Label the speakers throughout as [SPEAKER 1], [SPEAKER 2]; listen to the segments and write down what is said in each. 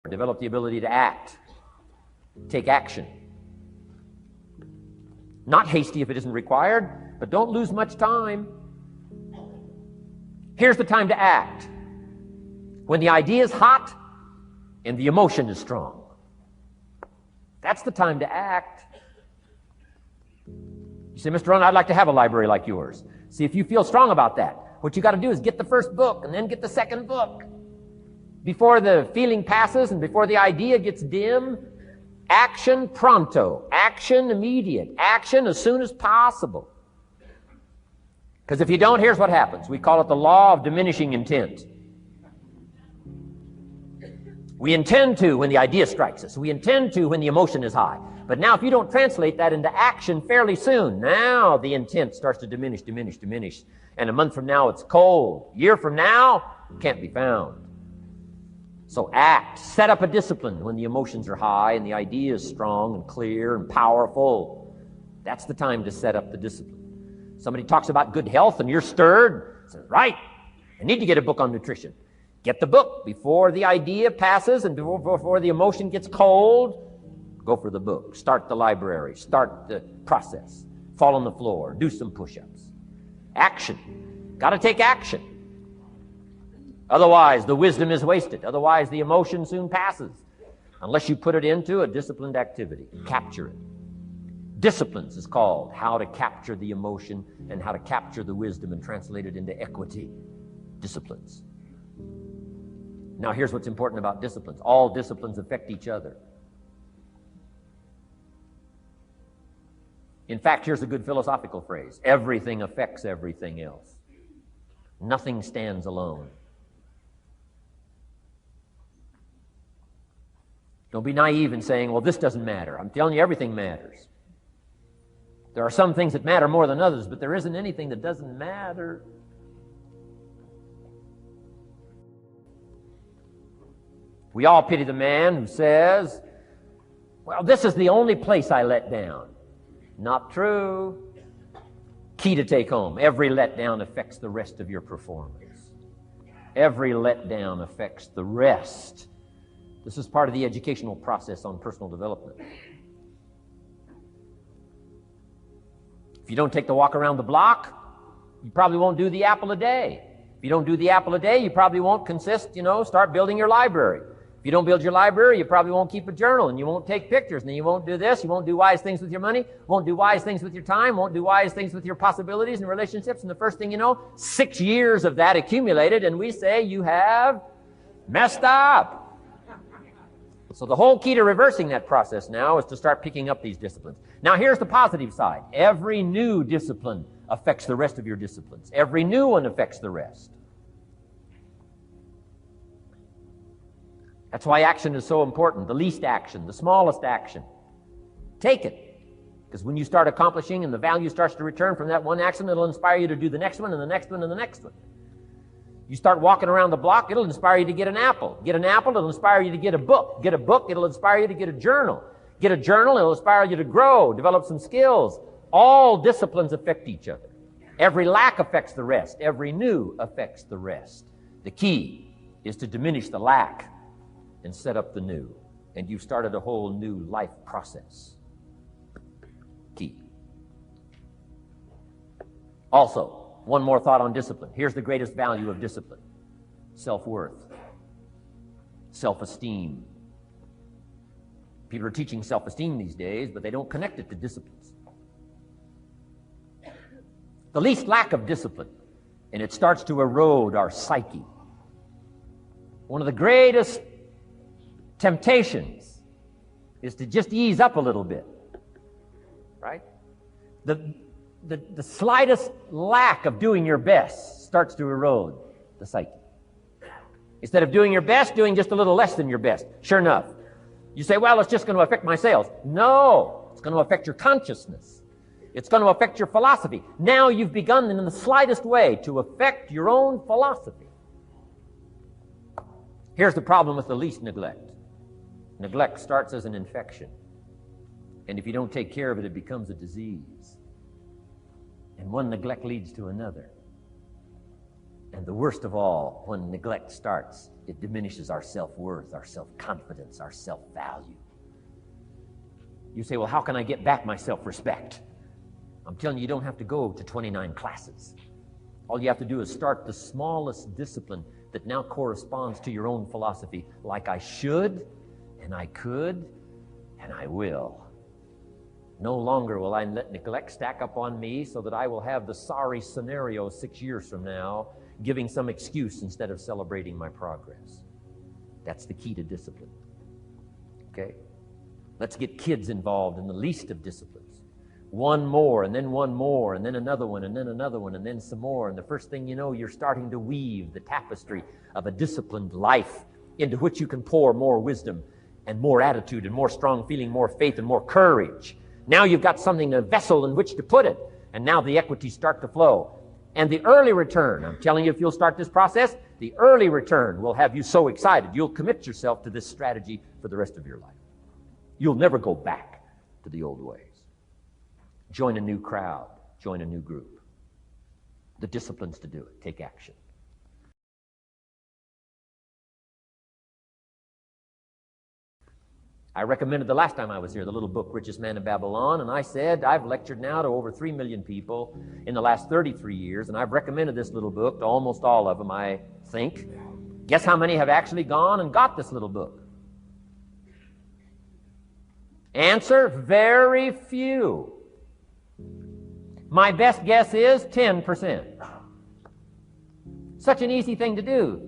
[SPEAKER 1] Develop the ability to act. Take action. Not hasty if it isn't required, but don't lose much time. Here's the time to act. When the idea is hot and the emotion is strong. That's the time to act. You say, Mr. Rohn, I'd like to have a library like yours. See, if you feel strong about that, what you got to do is get the first book and then get the second book. Before the feeling passes and before the idea gets dim, action pronto, action immediate, action as soon as possible. Because if you don't, here's what happens. We call it the law of diminishing intent. We intend to when the idea strikes us. We intend to when the emotion is high. But now if you don't translate that into action fairly soon, now the intent starts to diminish. And a month from now, it's cold. A year from now, it can't be found. So act. Set up a discipline when the emotions are high and the idea is strong and clear and powerful. That's the time to set up the discipline. Somebody talks about good health and you're stirred. Says, right, I need to get a book on nutrition. Get the book before the idea passes and before the emotion gets cold. Go for the book. Start the library. Start the process. Fall on the floor. Do some push-ups. Action. Got to take action. Otherwise, the wisdom is wasted. Otherwise, the emotion soon passes. Unless you put it into a disciplined activity. Capture it. Disciplines is called how to capture the emotion and how to capture the wisdom and translate it into equity. Disciplines. Now, here's what's important about disciplines. All disciplines affect each other. In fact, here's a good philosophical phrase. Everything affects everything else. Nothing stands alone. Don't be naive in saying, well, this doesn't matter. I'm telling you, everything matters. There are some things that matter more than others, but there isn't anything that doesn't matter. We all pity the man who says, well, this is the only place I let down. Not true. Key to take home. Every letdown affects the rest of your performance. Every letdown affects the rest. This is part of the educational process on personal development. If you don't take the walk around the block, you probably won't do the apple a day. If you don't do the apple a day, you probably won't start building your library. If you don't build your library, you probably won't keep a journal, and you won't take pictures, and then you won't do this, you won't do wise things with your money, won't do wise things with your time, won't do wise things with your possibilities and relationships, and the first thing you know, 6 years of that accumulated, and we say you have messed up. So the whole key to reversing that process now is to start picking up these disciplines. Now here's the positive side. Every new discipline affects the rest of your disciplines. Every new one affects the rest. That's why action is so important. The least action, the smallest action. Take it. Because when you start accomplishing and the value starts to return from that one action, it'll inspire you to do the next one and the next one and the next one. You start walking around the block, it'll inspire you to get an apple. Get an apple, it'll inspire you to get a book. Get a book, it'll inspire you to get a journal. Get a journal, it'll inspire you to grow, develop some skills. All disciplines affect each other. Every lack affects the rest. Every new affects the rest. The key is to diminish the lack and set up the new. And you've started a whole new life process. Key. Also, one more thought on discipline. Here's the greatest value of discipline. Self-worth. Self-esteem. People are teaching self-esteem these days, but they don't connect it to disciplines. The least lack of discipline, and it starts to erode our psyche. One of the greatest temptations is to just ease up a little bit, right? The slightest lack of doing your best starts to erode the psyche. Instead of doing your best, doing just a little less than your best. Sure enough, you say, well, it's just going to affect my sales. No, it's going to affect your consciousness. It's going to affect your philosophy. Now you've begun in the slightest way to affect your own philosophy. Here's the problem with the least neglect. Neglect starts as an infection. And if you don't take care of it, it becomes a disease. And one neglect leads to another. And the worst of all, when neglect starts, it diminishes our self-worth, our self-confidence, our self-value. You say, well, how can I get back my self-respect? I'm telling you, you don't have to go to 29 classes. All you have to do is start the smallest discipline that now corresponds to your own philosophy, like I should, and I could, and I will. No longer will I let neglect stack up on me so that I will have the sorry scenario 6 years from now, giving some excuse instead of celebrating my progress. That's the key to discipline. Okay? Let's get kids involved in the least of disciplines. One more, and then one more, and then another one, and then another one, and then some more. And the first thing you know, you're starting to weave the tapestry of a disciplined life into which you can pour more wisdom and more attitude and more strong feeling, more faith and more courage. Now you've got something, a vessel in which to put it. And now the equities start to flow. And the early return, I'm telling you, if you'll start this process, the early return will have you so excited. You'll commit yourself to this strategy for the rest of your life. You'll never go back to the old ways. Join a new crowd. Join a new group. The disciplines to do it. Take action. I recommended the last time I was here the little book, Richest Man in Babylon, and I said I've lectured now to over 3 million people in the last 33 years, and I've recommended this little book to almost all of them, I think. Guess how many have actually gone and got this little book? Answer, very few. My best guess is 10%. Such an easy thing to do.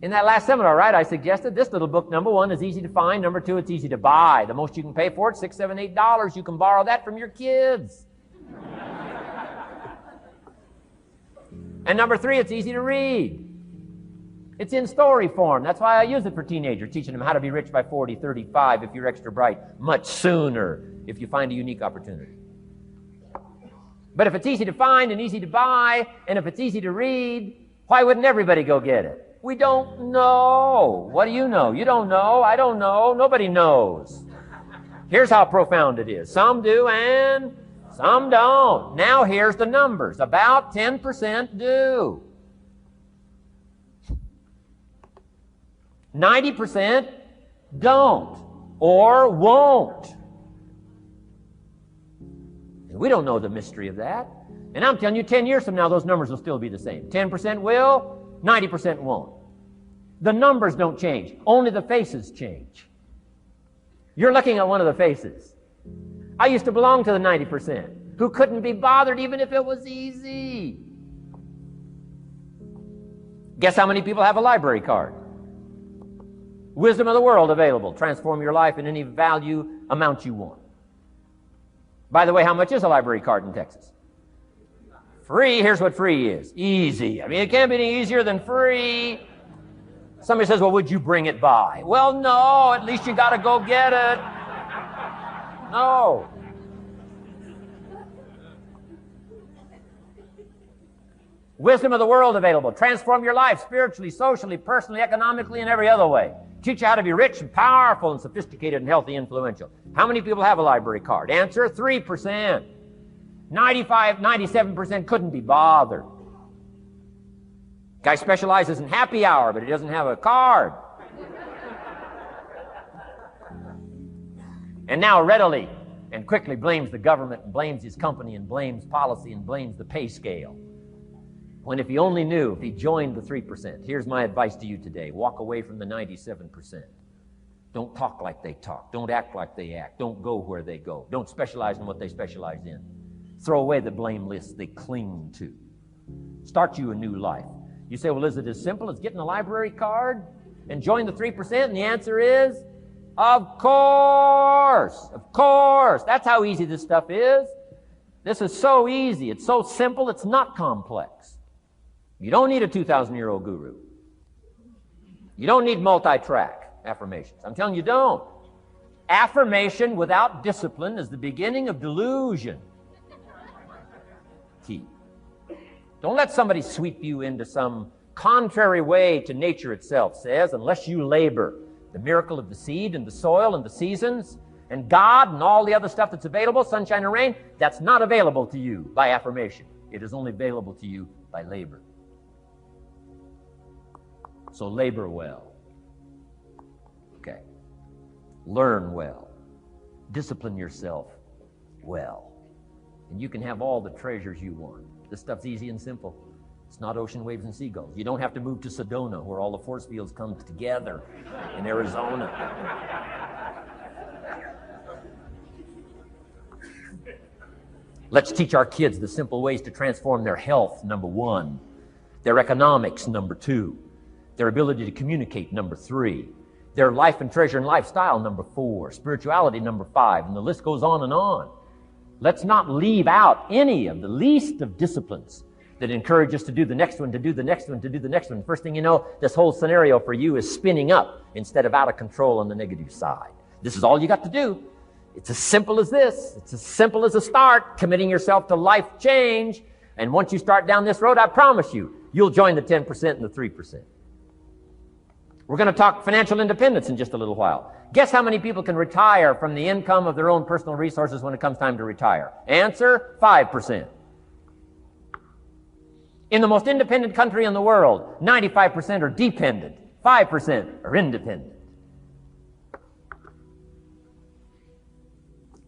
[SPEAKER 1] In that last seminar, right, I suggested this little book, number one, is easy to find. Number two, it's easy to buy. The most you can pay for it, $6, $7, $8. You can borrow that from your kids. And number three, it's easy to read. It's in story form. That's why I use it for teenagers, teaching them how to be rich by 40, 35, if you're extra bright, much sooner, if you find a unique opportunity. But if it's easy to find and easy to buy, and if it's easy to read, why wouldn't everybody go get it? We don't know. What do you know? You don't know. I don't know. Nobody knows. Here's how profound it is. Some do and some don't. Now here's the numbers. About 10% do. 90% don't or won't. And we don't know the mystery of that. And I'm telling you, 10 years from now, those numbers will still be the same. 10% will, 90% won't. The numbers don't change. Only the faces change. You're looking at one of the faces. I used to belong to the 90% who couldn't be bothered even if it was easy. Guess how many people have a library card? Wisdom of the world available. Transform your life in any value amount you want. By the way, how much is a library card in Texas? Free. Here's what free is. Easy. I mean, it can't be any easier than free. Somebody says, well, would you bring it by? Well, no. At least you got to go get it. No. Wisdom of the world available. Transform your life spiritually, socially, personally, economically, and every other way. Teach you how to be rich and powerful and sophisticated and healthy and influential. How many people have a library card? Answer, 3%. 95, 97% couldn't be bothered. Guy specializes in happy hour, but he doesn't have a card. And now readily and quickly blames the government and blames his company and blames policy and blames the pay scale. When if he only knew, if he joined the 3%, here's my advice to you today. Walk away from the 97%. Don't talk like they talk. Don't act like they act. Don't go where they go. Don't specialize in what they specialize in. Throw away the blame list they cling to. Start you a new life. You say, well, is it as simple as getting a library card and join the 3%? And the answer is, of course. Of course. That's how easy this stuff is. This is so easy. It's so simple. It's not complex. You don't need a 2,000-year-old guru. You don't need multi-track affirmations. I'm telling you, don't. Affirmation without discipline is the beginning of delusion. Key. Don't let somebody sweep you into some contrary way to nature itself says, unless you labor. The miracle of the seed and the soil and the seasons and God and all the other stuff that's available, sunshine and rain, that's not available to you by affirmation. It is only available to you by labor. So labor well. Okay. Learn well. Discipline yourself well. And you can have all the treasures you want. This stuff's easy and simple. It's not ocean waves and seagulls. You don't have to move to Sedona, where all the force fields come together in Arizona. Let's teach our kids the simple ways to transform their health, number 1. Their economics, number 2. Their ability to communicate, number 3. Their life and treasure and lifestyle, number 4. Spirituality, number 5. And the list goes on and on. Let's not leave out any of the least of disciplines that encourage us to do the next one, to do the next one, to do the next one. First thing you know, this whole scenario for you is spinning up instead of out of control on the negative side. This is all you got to do. It's as simple as this. It's as simple as a start, committing yourself to life change. And once you start down this road, I promise you, you'll join the 10% and the 3%. We're going to talk financial independence in just a little while. Guess how many people can retire from the income of their own personal resources when it comes time to retire? Answer, 5%. In the most independent country in the world, 95% are dependent, 5% are independent.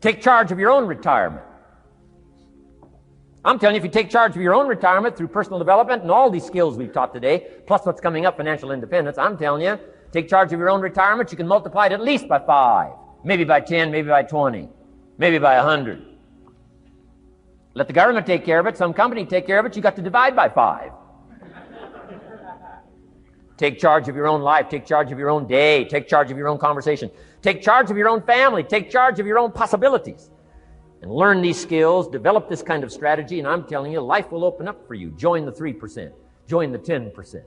[SPEAKER 1] Take charge of your own retirement. I'm telling you, if you take charge of your own retirement through personal development and all these skills we've taught today, plus what's coming up, financial independence, I'm telling you, take charge of your own retirement, you can multiply it at least by 5, maybe by 10, maybe by 20, maybe by 100. Let the government take care of it, some company take care of it, you got to divide by 5. Take charge of your own life, take charge of your own day, take charge of your own conversation, take charge of your own family, take charge of your own possibilities. And learn these skills, develop this kind of strategy, and I'm telling you, life will open up for you. Join the 3%. Join the 10%.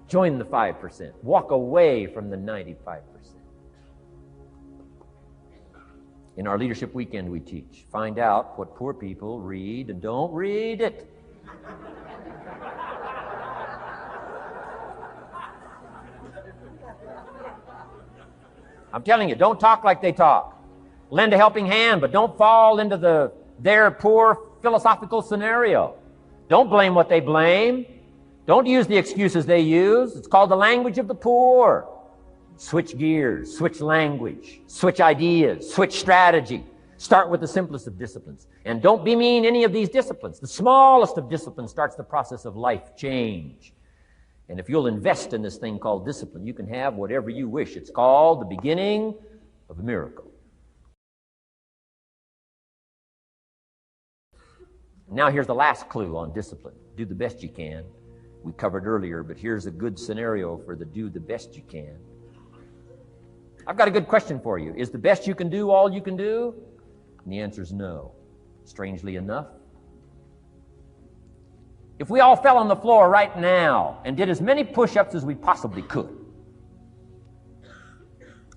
[SPEAKER 1] Join the 5%. Walk away from the 95%. In our Leadership Weekend we teach, find out what poor people read and don't read it. I'm telling you, don't talk like they talk. Lend a helping hand, but don't fall into their poor philosophical scenario. Don't blame what they blame. Don't use the excuses they use. It's called the language of the poor. Switch gears, switch language, switch ideas, switch strategy. Start with the simplest of disciplines. And don't bemean any of these disciplines. The smallest of disciplines starts the process of life change. And if you'll invest in this thing called discipline, you can have whatever you wish. It's called the beginning of a miracle. Now here's the last clue on discipline. Do the best you can. We covered earlier, but here's a good scenario for the do the best you can. I've got a good question for you. Is the best you can do all you can do? And the answer is no. Strangely enough. If we all fell on the floor right now and did as many push-ups as we possibly could,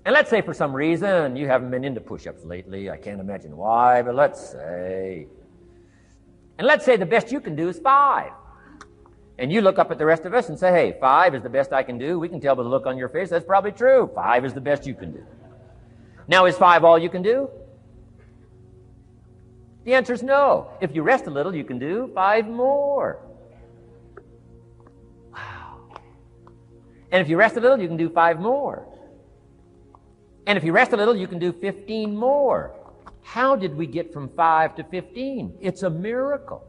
[SPEAKER 1] and let's say for some reason you haven't been into push-ups lately, I can't imagine why, but let's say the best you can do is 5. And you look up at the rest of us and say, hey, 5 is the best I can do. We can tell by the look on your face, that's probably true. 5 is the best you can do. Now, is 5 all you can do? The answer is no. If you rest a little, you can do 5 more. Wow. And if you rest a little, you can do 5 more. And if you rest a little, you can do 15 more. How did we get from 5 to 15? It's a miracle.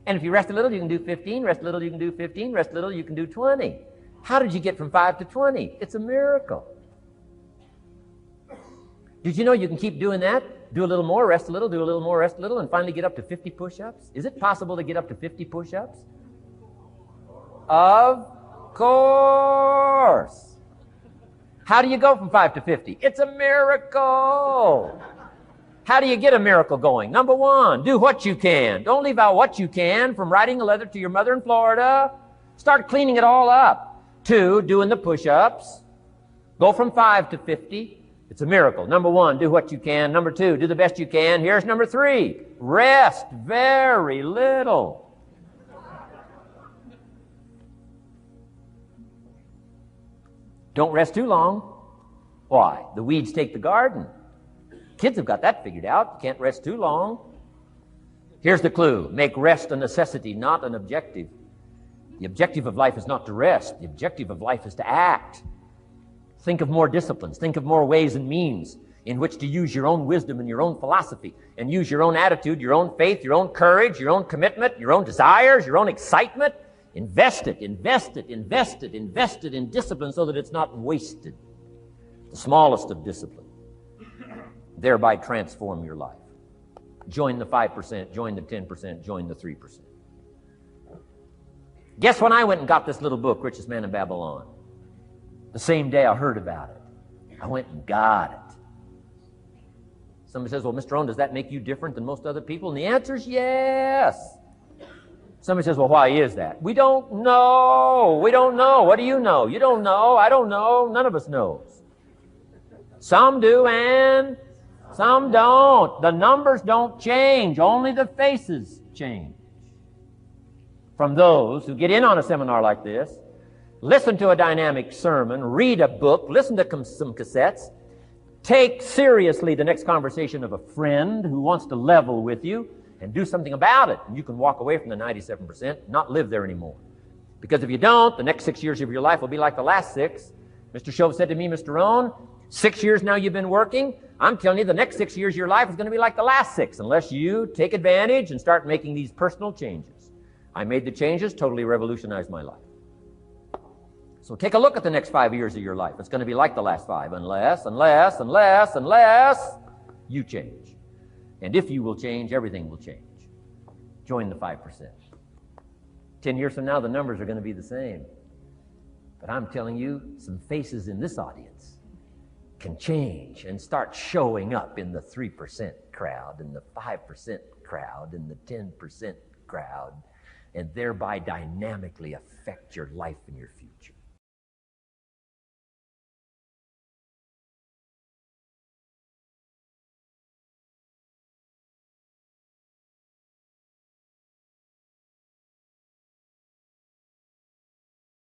[SPEAKER 1] And if you rest a little, you can do 15. Rest a little, you can do 15. Rest a little, you can do 20. How did you get from 5 to 20? It's a miracle. Did you know you can keep doing that? Do a little more, rest a little, do a little more, rest a little, and finally get up to 50 push-ups? Is it possible to get up to 50 push-ups? Of course. How do you go from 5 to 50? It's a miracle. How do you get a miracle going? Number 1, do what you can. Don't leave out what you can, from writing a letter to your mother in Florida. Start cleaning it all up. 2, doing the push-ups. Go from 5 to 50. It's a miracle. Number 1, do what you can. Number 2, do the best you can. Here's number 3, rest very little. Don't rest too long. Why? The weeds take the garden. Kids have got that figured out. You can't rest too long. Here's the clue. Make rest a necessity, not an objective. The objective of life is not to rest. The objective of life is to act. Think of more disciplines. Think of more ways and means in which to use your own wisdom and your own philosophy and use your own attitude, your own faith, your own courage, your own commitment, your own desires, your own excitement. Invest it in discipline so that it's not wasted. The smallest of discipline. Thereby transform your life. Join the 5%, join the 10%, join the 3%. Guess when I went and got this little book, Richest Man in Babylon? The same day I heard about it. I went and got it. Somebody says, well, Mr. Rohn, does that make you different than most other people? And the answer is yes. Somebody says, well, why is that? We don't know. We don't know. What do you know? You don't know. I don't know. None of us knows. Some do and some don't. The numbers don't change. Only the faces change. From those who get in on a seminar like this, listen to a dynamic sermon, read a book, listen to some cassettes, take seriously the next conversation of a friend who wants to level with you, and do something about it. And you can walk away from the 97%, not live there anymore. Because if you don't, the next 6 years of your life will be like the last 6. Mr. Shove said to me, Mr. Rohn, 6 years now you've been working. I'm telling you, the next 6 years of your life is going to be like the last 6, unless you take advantage and start making these personal changes. I made the changes, totally revolutionized my life. So take a look at the next 5 years of your life. It's going to be like the last 5, unless you change. And if you will change, everything will change. Join the 5%. 10 years from now, the numbers are going to be the same. But I'm telling you, some faces in this audience can change and start showing up in the 3% crowd, in the 5% crowd, in the 10% crowd, and thereby dynamically affect your life and your future.